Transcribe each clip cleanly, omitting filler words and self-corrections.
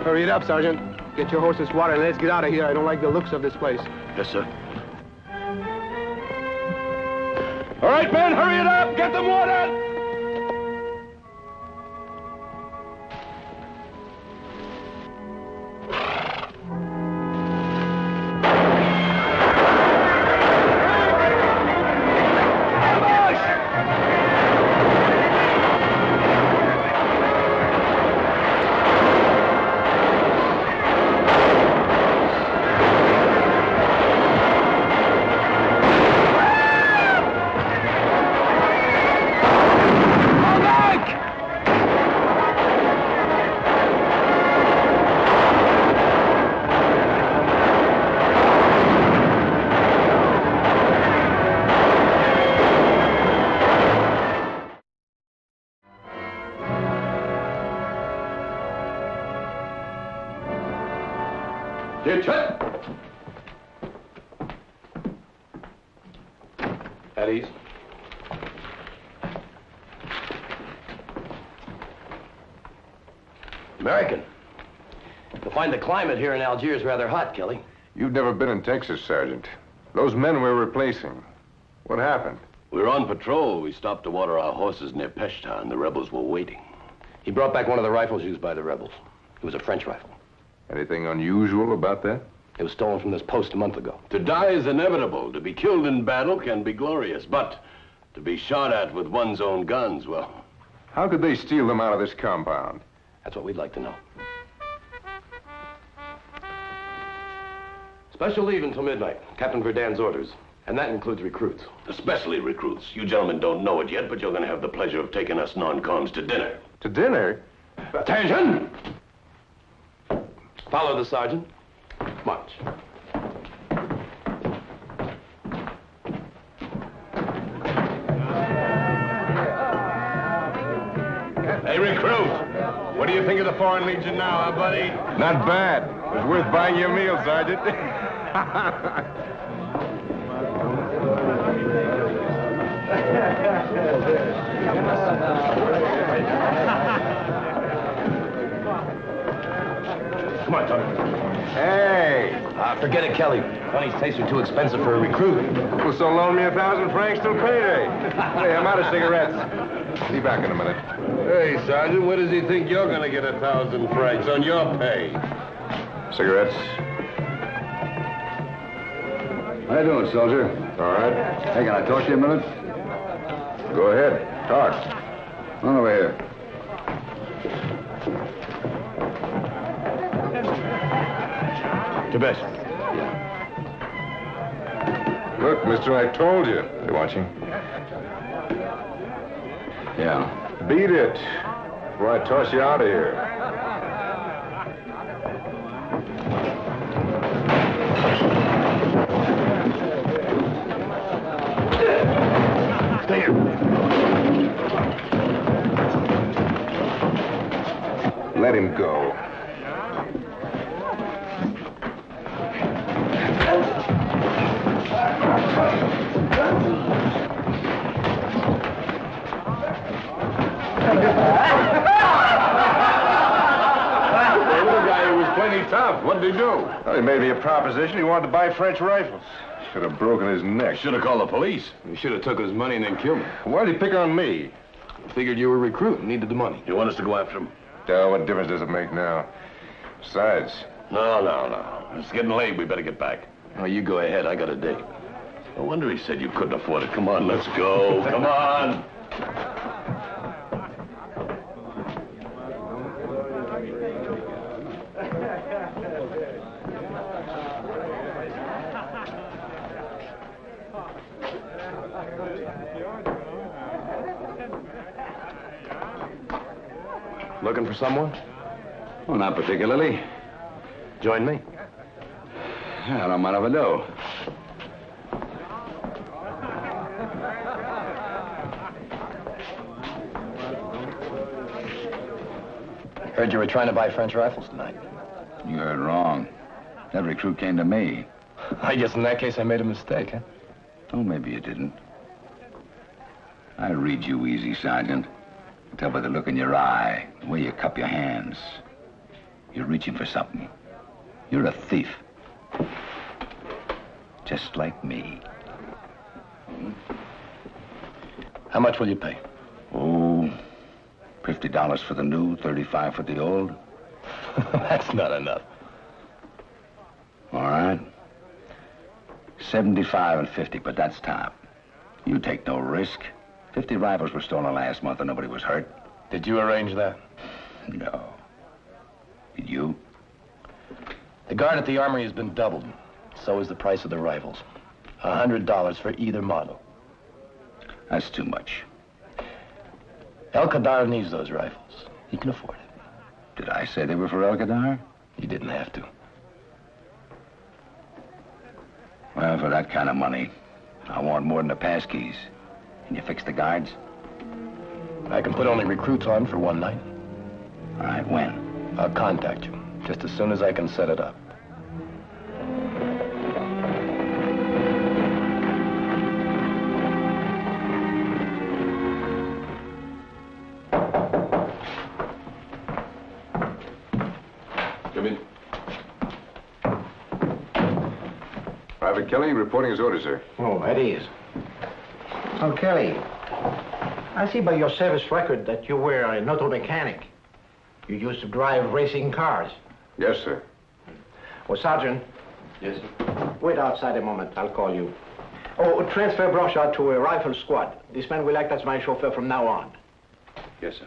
Hurry it up, Sergeant. Get your horses water and let's get out of here. I don't like the looks of this place. Yes, sir. All right, men, hurry it up! Get them water! At ease. American. You'll find the climate here in Algiers rather hot, Kelly. You've never been in Texas, Sergeant. Those men we're replacing. What happened? We were on patrol. We stopped to water our horses near Peshta, and the rebels were waiting. He brought back one of the rifles used by the rebels. It was a French rifle. Anything unusual about that? It was stolen from this post a month ago. To die is inevitable. To be killed in battle can be glorious, but to be shot at with one's own guns, well... How could they steal them out of this compound? That's what we'd like to know. Special leave until midnight. Captain Verdun's orders. And that includes recruits. Especially recruits. You gentlemen don't know it yet, but you're going to have the pleasure of taking us non-coms to dinner. To dinner? Attention! Follow the sergeant. March. Hey, recruit! What do you think of the Foreign Legion now, huh, buddy? Not bad. It was worth buying you a meal, Sergeant. Come on, Tony. Hey! Forget it, Kelly. Tony's tastes are too expensive for a recruit. Well, so loan me 1,000 francs till payday. Hey, I'm out of cigarettes. Be back in a minute. Hey, Sergeant, where does he think you're going to get 1,000 francs on your pay? Cigarettes. How you doing, soldier? All right. Hey, can I talk to you a minute? Go ahead. Talk. Run over here. To best. Look, mister, I told you. They watching? Yeah. Beat it. Before I toss you out of here. Stay here. Let him go. Tough. What'd he do? Well, he made me a proposition. He wanted to buy French rifles. Should have broken his neck. Should have called the police. You should have took his money and then killed him. Why'd he pick on me? Figured you were a recruit and needed the money. You want us to go after him? Oh, what difference does it make now? Besides... No. It's getting late. We better get back. Oh, you go ahead. I got a date. No wonder he said you couldn't afford it. Come on, let's go. Come on. Looking for someone? Well, not particularly. Join me. I don't mind if I do. Heard you were trying to buy French rifles tonight. You heard wrong. That recruit came to me. I guess in that case I made a mistake, huh? Oh, maybe you didn't. I read you easy, Sergeant. I tell by the look in your eye, the way you cup your hands. You're reaching for something. You're a thief. Just like me. How much will you pay? Oh, $50 for the new, $35 for the old. That's not enough. All right. 75 and 50, but that's top. You take no risk. 50 rifles were stolen last month and nobody was hurt. Did you arrange that? No. Did you? The guard at the armory has been doubled. So is the price of the rifles. $100 for either model. That's too much. El Khadar needs those rifles. He can afford it. Did I say they were for El Khadar? You didn't have to. Well, for that kind of money, I want more than the pass keys. Can you fix the guards? I can put only recruits on for one night. All right, when? I'll contact you, just as soon as I can set it up. Come in. Private Kelly reporting his orders, sir. Oh, at ease. Oh, Kelly, I see by your service record that you were an auto mechanic. You used to drive racing cars. Yes, sir. Oh, Sergeant. Yes, sir. Wait outside a moment. I'll call you. Oh, transfer brush out to a rifle squad. This man will act as my chauffeur from now on. Yes, sir.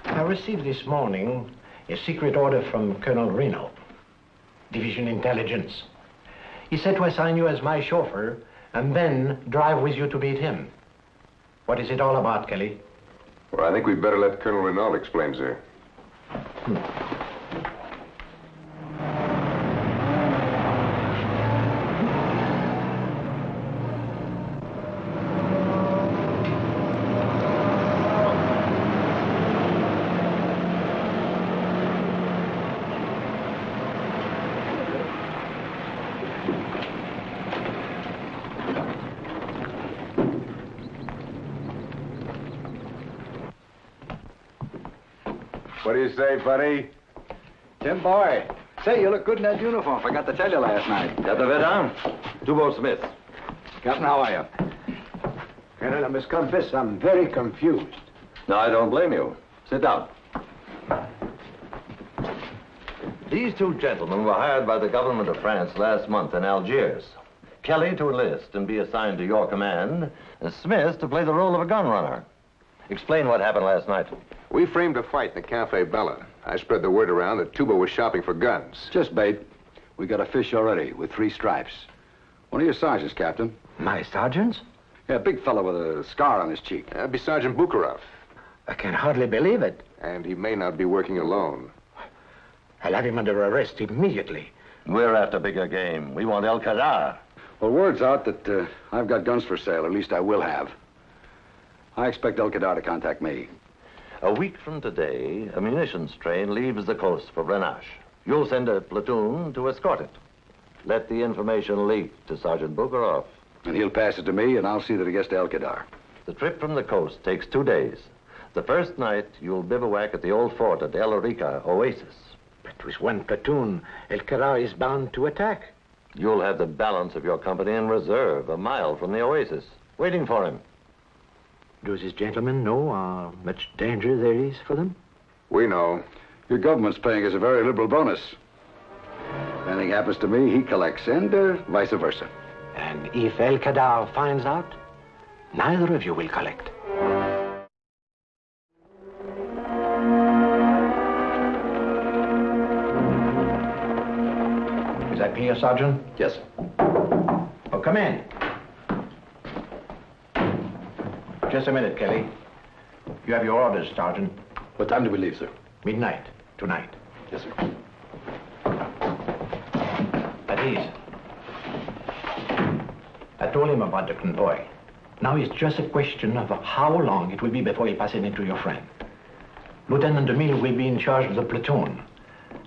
I received this morning a secret order from Colonel Reno, Division Intelligence. He said to assign you as my chauffeur and then drive with you to meet him. What is it all about, Kelly? Well, I think we'd better let Colonel Renault explain, sir. What do you say, buddy? Tim Boy. Say, you look good in that uniform. Forgot to tell you last night. Got the vet on? Toubo Smith. Captain, how are you? Colonel, I must confess, I'm very confused. No, I don't blame you. Sit down. These two gentlemen were hired by the government of France last month in Algiers. Kelly to enlist and be assigned to your command, and Smith to play the role of a gun runner. Explain what happened last night. We framed a fight in the Cafe Bella. I spread the word around that Toubo was shopping for guns. Just bait. We got a fish already with 3 stripes. One of your sergeants, Captain. My sergeants? Yeah, a big fellow with a scar on his cheek. That'd be Sergeant Bukharov. I can hardly believe it. And he may not be working alone. I'll have him under arrest immediately. We're after bigger game. We want El Khadar. Well, word's out that I've got guns for sale. At least I will have. I expect El Khadar to contact me. A week from today, a munitions train leaves the coast for Grenache. You'll send a platoon to escort it. Let the information leak to Sergeant Bukharov. And he'll pass it to me, and I'll see that it gets to El Khadar. The trip from the coast takes 2 days. The first night, you'll bivouac at the old fort at El Rica Oasis. But with one platoon, El Khadar is bound to attack. You'll have the balance of your company in reserve, a mile from the oasis, waiting for him. Do these gentlemen know how much danger there is for them? We know. Your government's paying us a very liberal bonus. If anything happens to me, he collects, and vice versa. And if El Khadar finds out, neither of you will collect. Is that clear, Sergeant? Yes, sir. Oh, come in. Just a minute, Kelly. You have your orders, Sergeant. What time do we leave, sir? Midnight, tonight. Yes, sir. At ease. I told him about the convoy. Now it's just a question of how long it will be before he passes it to your friend. Lieutenant DeMille will be in charge of the platoon.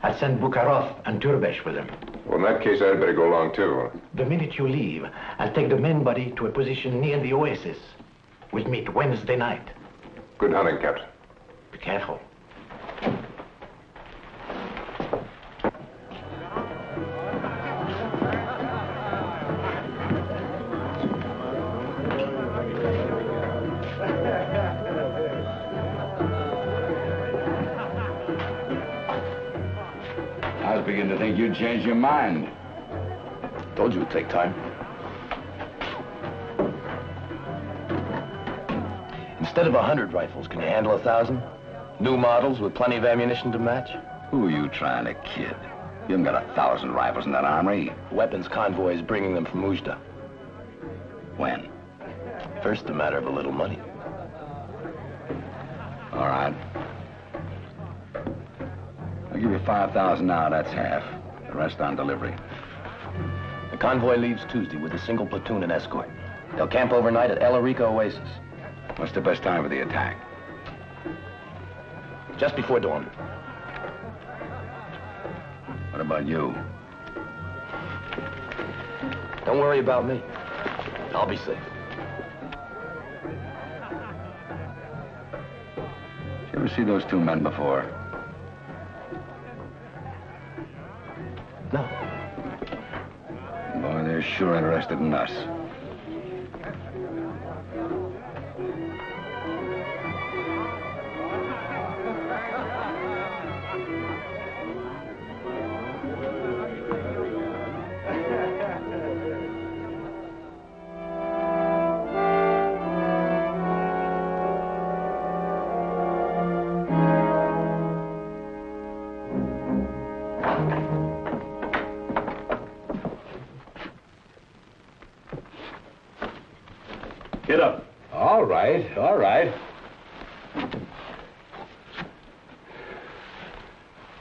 I'll send Bukharov and Turbesh with him. Well, in that case, I'd better go along, too. The minute you leave, I'll take the main body to a position near the oasis. We'll meet Wednesday night. Good hunting, Captain. Be careful. I was beginning to think you'd changed your mind. Told you it'd take time. Instead of 100 rifles, can you handle 1,000? New models with plenty of ammunition to match? Who are you trying to kid? You haven't got 1,000 rifles in that armory. Weapons convoy is bringing them from Ujda. When? First, a matter of a little money. All right. I'll give you 5,000 now, that's half. The rest on delivery. The convoy leaves Tuesday with a single platoon and escort. They'll camp overnight at El Arica Oasis. What's the best time for the attack? Just before dawn. What about you? Don't worry about me. I'll be safe. Did you ever see those two men before? No. Boy, they're sure interested in us. Get up. All right, all right.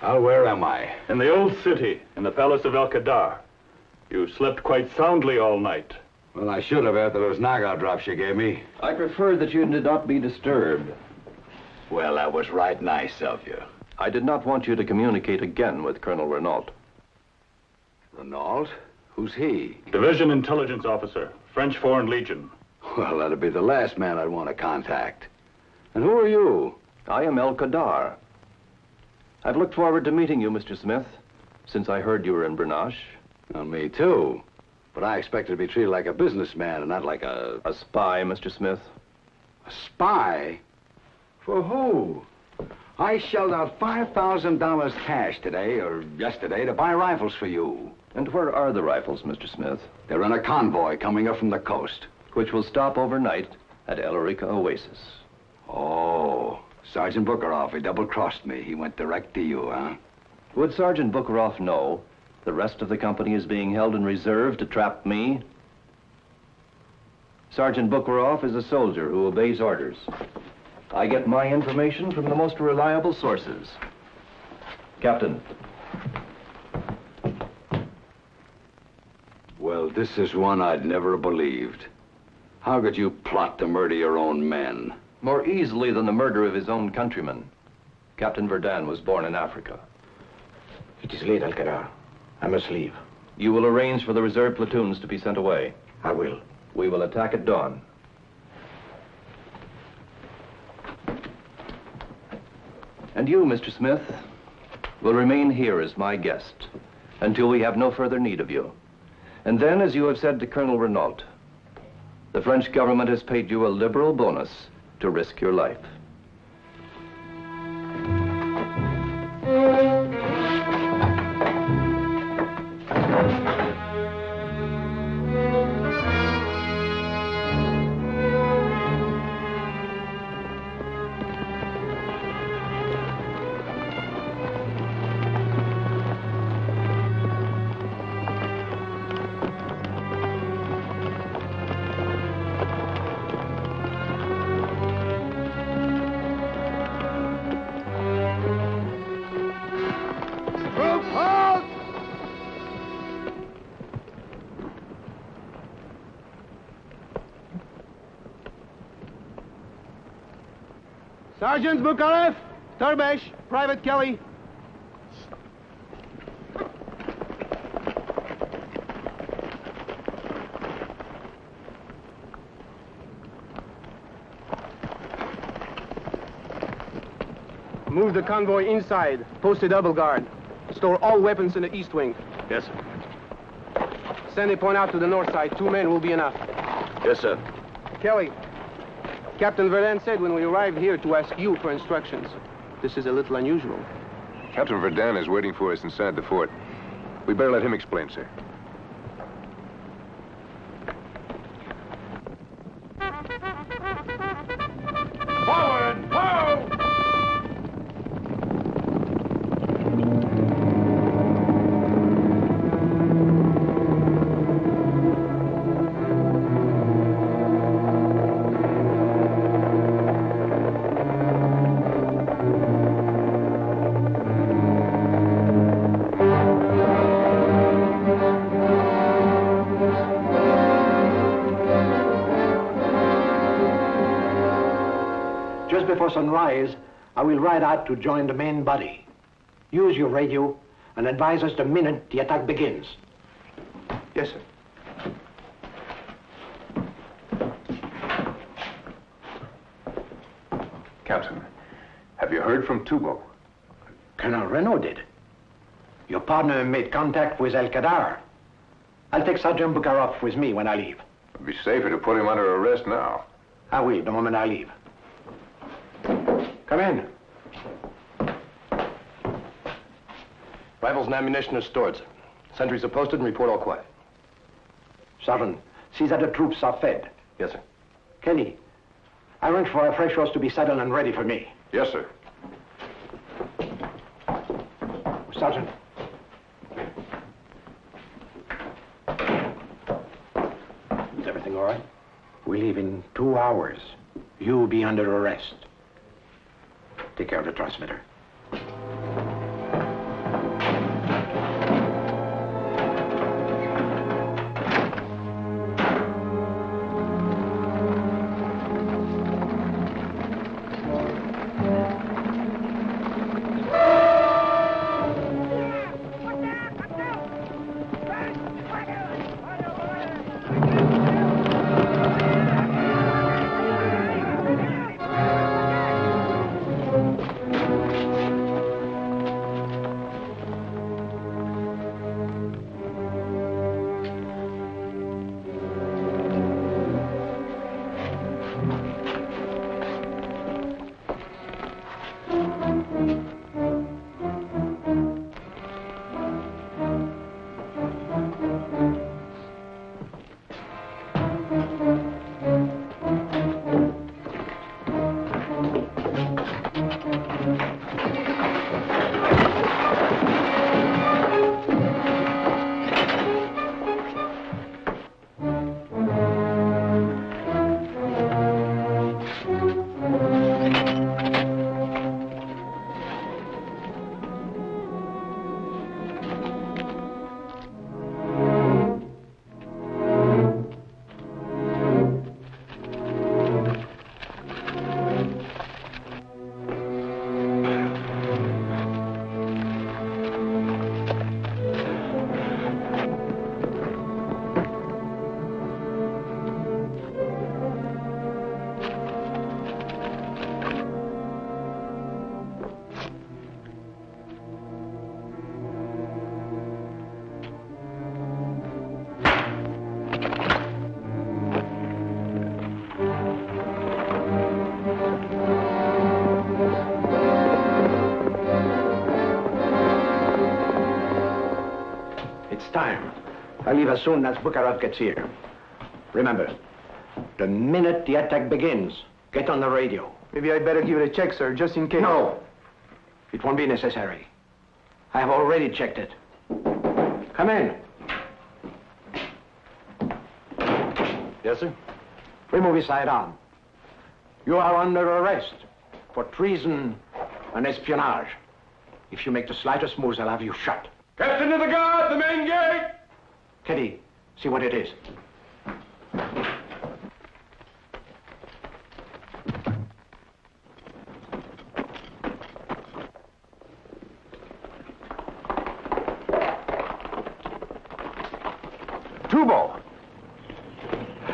Well, where am I? In the old city, in the palace of El Khadar. You slept quite soundly all night. Well, I should have after those knockout drops you gave me. I prefer that you did not be disturbed. Well, that was right nice of you. I did not want you to communicate again with Colonel Renault. Renault? Who's he? Division Intelligence Officer, French Foreign Legion. Well, that'd be the last man I'd want to contact. And who are you? I am El Khadar. I've looked forward to meeting you, Mr. Smith, since I heard you were in Bernache. Well, me too. But I expected to be treated like a businessman and not like a spy, Mr. Smith. A spy? For who? I shelled out $5,000 cash today, or yesterday, to buy rifles for you. And where are the rifles, Mr. Smith? They're in a convoy coming up from the coast. Which will stop overnight at El Arica Oasis. Oh, Sergeant Bukharoff, he double-crossed me. He went direct to you, huh? Would Sergeant Bukharoff know the rest of the company is being held in reserve to trap me? Sergeant Bukharoff is a soldier who obeys orders. I get my information from the most reliable sources. Captain. Well, this is one I'd never believed. How could you plot to murder your own men? More easily than the murder of his own countrymen. Captain Verdun was born in Africa. It is late, Alcadar. I must leave. You will arrange for the reserve platoons to be sent away. I will. We will attack at dawn. And you, Mr. Smith, will remain here as my guest until we have no further need of you. And then, as you have said to Colonel Renault, the French government has paid you a liberal bonus to risk your life. Sergeants Bukharev, Turbesh, Private Kelly. Move the convoy inside. Post a double guard. Store all weapons in the east wing. Yes, sir. Send a point out to the north side. 2 men will be enough. Yes, sir. Kelly, Captain Verdun said when we arrived here to ask you for instructions. This is a little unusual. Captain Verdun is waiting for us inside the fort. We better let him explain, sir. Forward! Ho! Just before sunrise, I will ride out to join the main body. Use your radio and advise us the minute the attack begins. Yes, sir. Captain, have you heard from Toubo? Colonel Renault did. Your partner made contact with Khadar. I'll take Sergeant Bukharov with me when I leave. It'd be safer to put him under arrest now. I will, the moment I leave. Come in. Rifles and ammunition are stored, sir. Sentries are posted and report all quiet. Sergeant, see that the troops are fed. Yes, sir. Kelly, arrange for a fresh horse to be saddled and ready for me. Yes, sir. Sergeant. Is everything all right? We leave in 2 hours. You'll be under arrest. Take care of the transmitter. Time. I'll leave as soon as Bukharov gets here. Remember, the minute the attack begins, get on the radio. Maybe I'd better give it a check, sir, just in case. No. It won't be necessary. I have already checked it. Come in. Yes, sir? Remove his sidearm. You are under arrest for treason and espionage. If you make the slightest moves, I'll have you shot. Captain of the guard, the main gate! Teddy, see what it is. Toubo!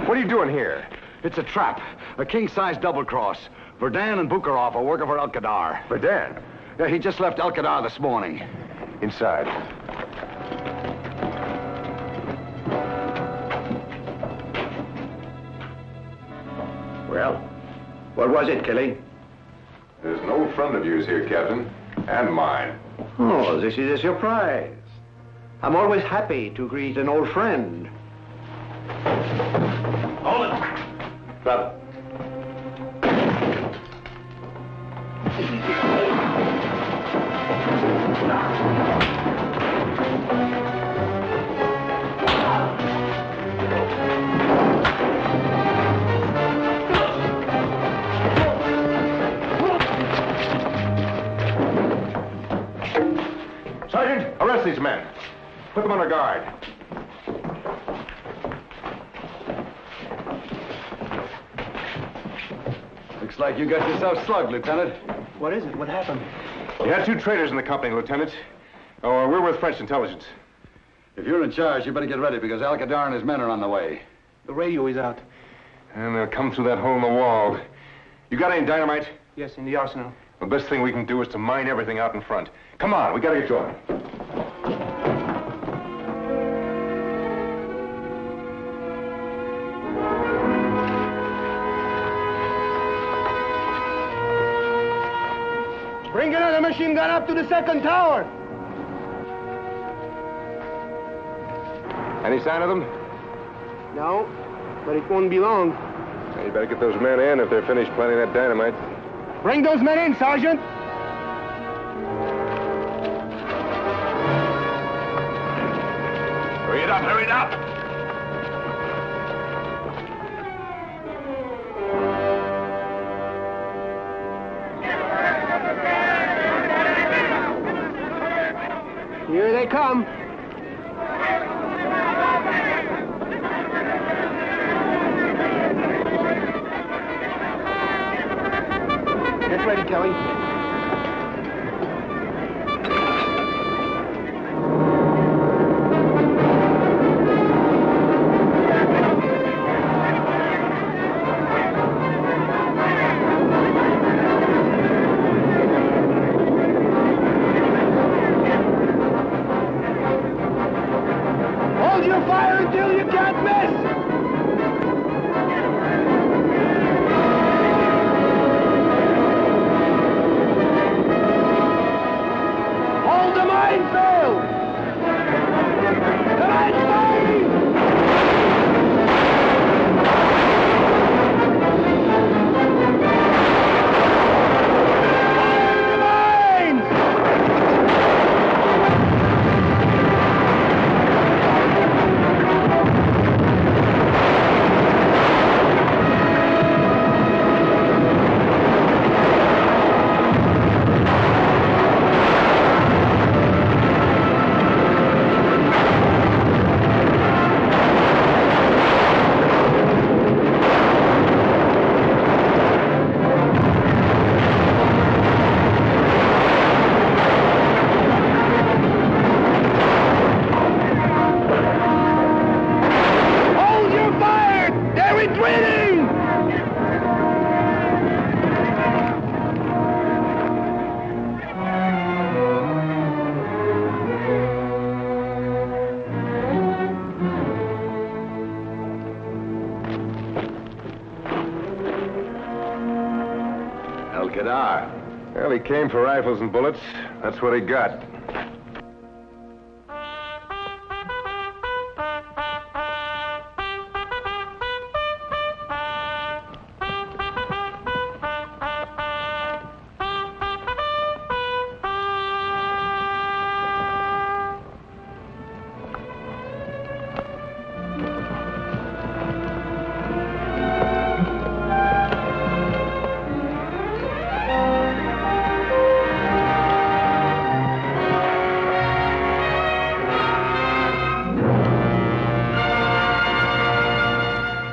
What are you doing here? It's a trap. A king-size double-cross. Verdun and Bukharov are working for Khadar. Verdun? Yeah, he just left El Khadar this morning. Inside. Well, what was it, Kelly? There's an old friend of yours here, Captain. And mine. Oh, this is a surprise. I'm always happy to greet an old friend. Hold it. Drop it. Sergeant, arrest these men. Put them under guard. Looks like you got yourself slugged, Lieutenant. What is it? What happened? You had 2 traitors in the company, Lieutenant. Oh, we're with French intelligence. If you're in charge, you better get ready because El Khadar and his men are on the way. The radio is out. And they'll come through that hole in the wall. You got any dynamite? Yes, in the arsenal. The best thing we can do is to mine everything out in front. Come on, we gotta get going. Bring another machine gun up to the 2nd tower. Any sign of them? No, but it won't be long. You better get those men in if they're finished planting that dynamite. Bring those men in, Sergeant. Hurry it up, hurry it up! Here they come. Get ready, Kelly. Hold your fire until you can't miss! Hold the minefield! The minefield! Fire the mines! Hold your fire! They're retreating! El Khadar. Well, he came for rifles and bullets. That's what he got.